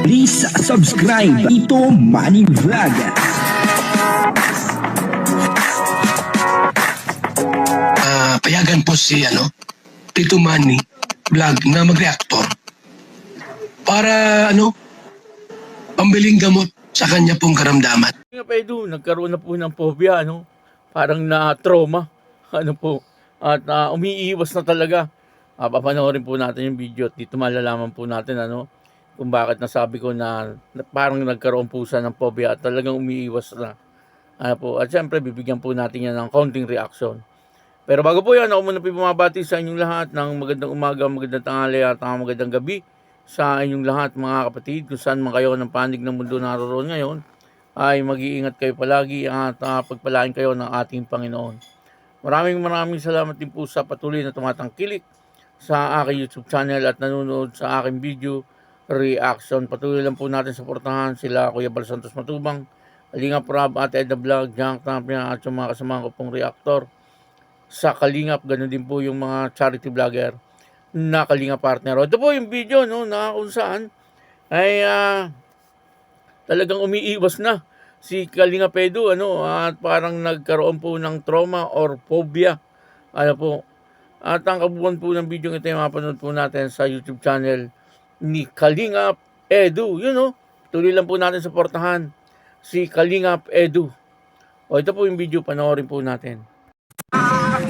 Please subscribe Ito Money Vlog. Payagan po si Tito Manny Vlog na mag-reactor para pambiling gamot sa kanya pong karamdaman. Nga Pedro, nagkaroon na po ng phobia, parang na-trauma, at umiiwas na talaga. Papanoorin po natin yung video at dito malalaman po natin, kung bakit nasabi ko na parang nagkaroon po siya ng phobia at talagang umiiwas na. At syempre, bibigyan po natin yan ng konting reaction. Pero bago po yan, ako muna po bumabati sa inyong lahat ng magandang umaga, magandang tanghali at magandang gabi sa inyong lahat mga kapatid. Kung saan man kayo ng panig ng mundo naroon ngayon, ay mag-iingat kayo palagi at pagpalain kayo ng ating Panginoon. Maraming salamat din po sa patuloy na tumatangkilik sa aking YouTube channel at nanonood sa aking video reaction. Patuloy lang po natin suportahan sila Kuya Bal Santos Matubang, Kalinga Prab, Ate Edna Vlog, Junk Tampia at yung mga kasamahan ko pong reactor sa Kalingap. Ganun din po yung mga charity vlogger na Kalinga partner. Ito po yung video na kung saan ay talagang umiiwas na si Kalinga Pedro at parang nagkaroon po ng trauma or phobia. At ang kabuuan po ng video ito ay mapanood po natin sa YouTube channel ni Kalingap Edu. Tuloy lang po natin suportahan si Kalingap Edu. Ito po yung video, panoorin po natin.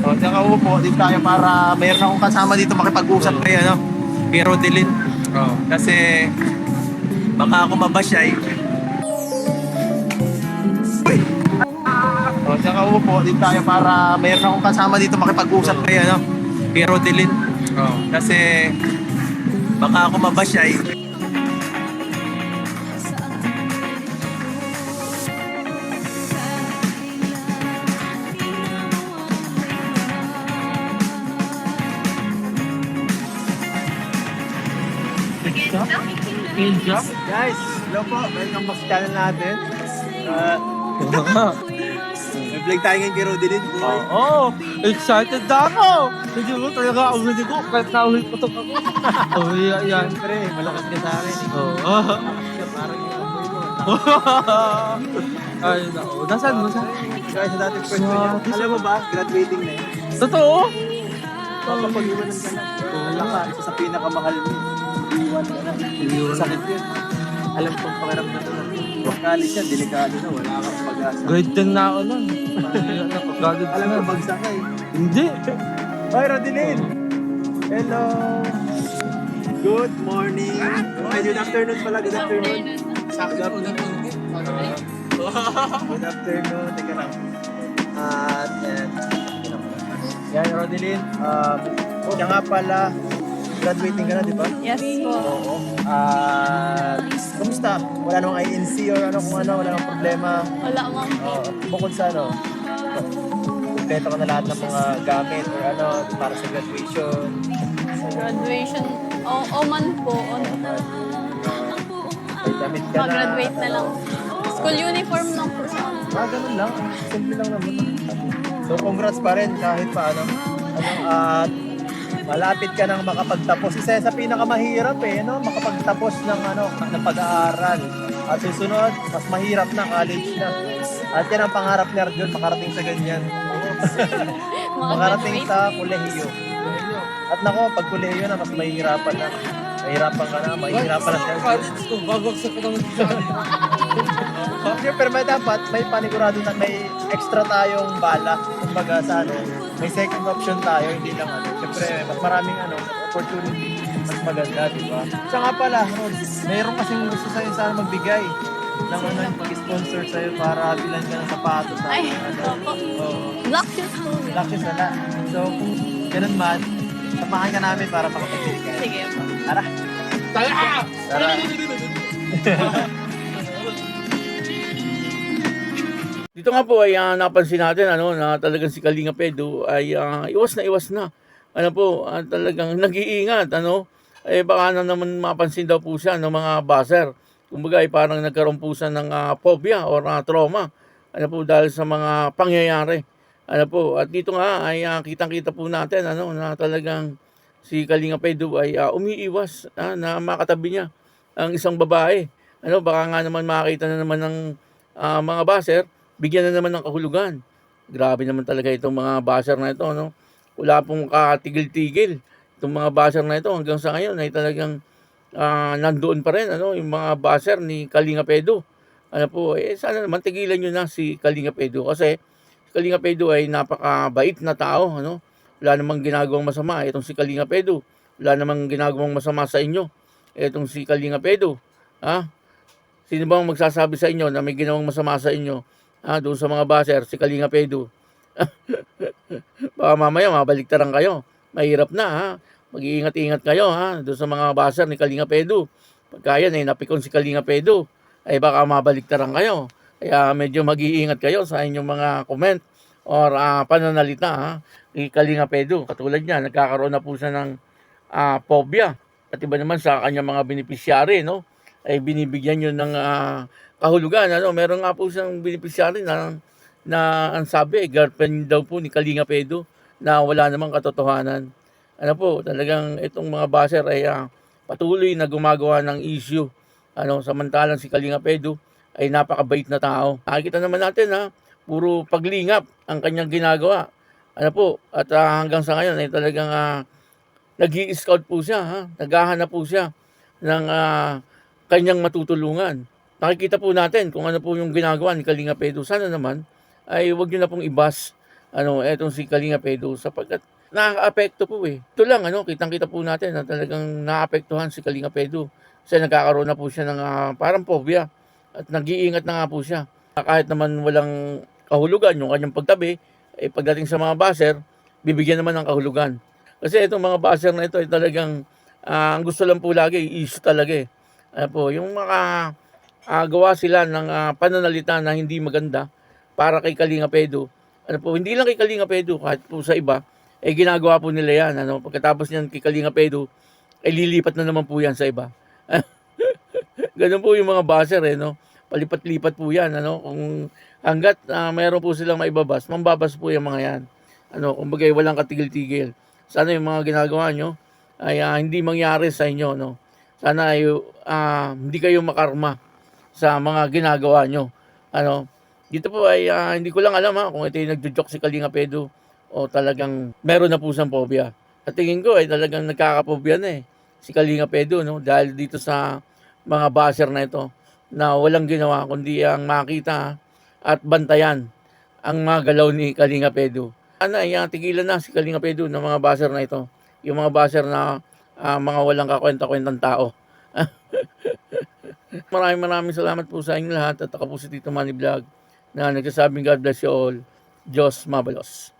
Saka upo, dito tayo para mayroon akong kasama dito makipag-usap kay Rodelin. Kasi baka ako mabasyay. Saka upo, dito tayo para mayroon akong kasama dito makipag-usap kay Rodelin. Kasi baka ako mabasyay. Guys, hello po. Welcome back sa channel natin. May vlog tayo ngayon kay Rodelin. Excited na ako! Hindi mo talaga ako hindi ko, kahit naulit ko ito ako. Yan. Siyempre, malakas ka sa akin. Parang yung amoy mo. Ay, nako. Nasaan mo? Guys, sa dating pwesto niya. Alam mo ba, graduating na yun. Totoo? Papapag-iwanan ka na. Alam ka, isa sa pinakamahal mo. Iwan ka na. Sakit yun. Alam kong pakiramdam na lang. Huwag college yan, delikado na. Wala kang pag-asa. Grade 10 na ako nun. Alam mo, bagsak ka eh. Hindi. Hoy, Rodelin! Hello! Good morning! Ay, good afternoon pala, good afternoon. Good afternoon, teka lang. At, yan, Rodelin. Siya nga pala, graduating ka na, di ba? Yes po. Oo. Kumusta? Wala namang INC or kung wala namang problema. Wala mang Bukod sa kumpleto ka na lahat ng mga gamit or para sa graduation. sa graduation. Oman po. May damit ka na. Mag-graduate na lang. School uniform lang po sa akin. Ganun lang. Simple lang naman. So, congrats pa rin kahit paano. At malapit ka nang makapagtapos. Isa sa pinakamahirap makapagtapos ng pag-aaral. At susunod, mas mahirap na, college na. At yan ang pangarap ni Arjun, makarating sa ganyan. Makarating sa kolehiyo. At nako, pag kolehiyo na, mas mahihirapan na. Mahirapan ka na, mahihirapan na siya. College ko, babagsak ko naman sa Pero dapat, may panigurado na may extra tayong bala. Kumbaga sa may second option tayo, hindi lang Siyempre, mas maraming opportunity. Mas maganda, di ba? Siya nga pala, mayroon kasing gusto sa'yo sana magbigay ng mag-sponsor sa'yo para bilan ka ng sapatos. Ay, black shoes po. Black shoes wala. So, kung ganun man, samahan ka namin para makapagbili ka. Sige po. Tara! Tara! Dito nga po ay napansin natin na talagang si Kalinga Pedro ay iwas na. Talagang nag-iingat baka na naman mapansin daw po siya ng mga buzzer. Kumbaga ay parang nagkaroon po siya ng phobia or trauma. Dahil sa mga pangyayari. At dito nga ay kitang-kita po natin na talagang si Kalinga Pedro ay umiiwas na makatabi niya ang isang babae. Ano, baka nga naman makita na naman ng mga baser, bigyan na naman ng kahulugan. Grabe naman talaga itong mga baser na ito, no? Wala pong katigil-tigil. Itong mga baser na ito hanggang sa ngayon ay talagang nandoon pa rin, ano, yung mga baser ni Kalinga Pedro. Ano po, sana naman tigilan nyo na si Kalinga Pedro kasi si Kalinga Pedro ay napakabait na tao, ano? Wala namang ginagawang masama itong si Kalinga Pedro. Wala namang ginagawang masama sa inyo itong si Kalinga Pedro. Ha? Sino bang magsasabi sa inyo na may ginawang masama sa inyo? Doon sa mga baser, si Kalinga Pedro. Baka mamaya mabaliktaran kayo. Mahirap na, ha? Mag-iingat-ingat kayo, ha? Doon sa mga baser ni Kalinga Pedro. Pagka yan ay napikon si Kalinga Pedro, ay baka mabaliktaran kayo. Kaya medyo mag-iingat kayo sa inyong mga comment or pananalita, ha? Ni Kalinga Pedro. Katulad niya, nagkakaroon na po siya ng phobia. At iba naman sa kanyang mga beneficiary, no? Ay binibigyan yun ng kahulugan. Ano? Meron nga po siyang beneficiary na ang sabi, girlfriend daw po ni Kalinga Pedro na wala namang katotohanan. Ano po, talagang itong mga baser ay patuloy na gumagawa ng issue. Ano, samantalang si Kalinga Pedro ay napakabait na tao. Nakikita naman natin, puro paglingap ang kanyang ginagawa. Ano po, at hanggang sa ngayon ay talagang nag-i-scout po siya, naghahanap po siya ng kanyang matutulungan. Nakikita po natin kung ano po yung ginagawa ni Kalinga Pedro. Sana naman ay wag niyo na pong ibas etong si Kalinga Pedro sapagkat nakaka-apekto po eh. Ito lang, kitang-kita po natin na talagang naapektuhan si Kalinga Pedro. Kasi nagkakaroon na po siya ng parang phobia at nag-iingat na nga po siya. Kahit naman walang kahulugan yung kanyang pagtabi, pagdating sa mga baser, bibigyan naman ng kahulugan. Kasi itong mga baser na ito ay talagang ang gusto lang po lagi, issue talaga eh. Ano po, yung gawa sila ng pananalita na hindi maganda para kay Kalinga Pedro. Ano po, hindi lang kay Kalinga Pedro, kahit po sa iba, ginagawa po nila yan. Ano, pagkatapos niyan kay Kalinga Pedro, lilipat na naman po yan sa iba. Ganun po yung mga baser no? Palipat-lipat po yan. Ano? Kung hanggat mayroon po silang maibabas, mambabas po yung mga yan. Ano, kumbaga walang katigil-tigil. Sana yung mga ginagawa nyo ay hindi mangyari sa inyo. No? Sana ay hindi kayo makarma sa mga ginagawa nyo. Ano, dito po ay hindi ko lang alam kung ito yung nagjo-joke si Kalinga Pedro o talagang meron na po siyang phobia. At tingin ko ay talagang nagkakaphobia na si Kalinga Pedro, no? Dahil dito sa mga baser na ito na walang ginawa kundi ang makita at bantayan ang mga galaw ni Kalinga Pedro. Sana ay tigilan na si Kalinga Pedro ng mga baser na ito. Yung mga baser na mga walang kakwenta-kwentang tao. Maraming salamat po sa inyo lahat at ako po si Tito Manny Vlog na nagsasabing God bless you all. Diyos mabalos.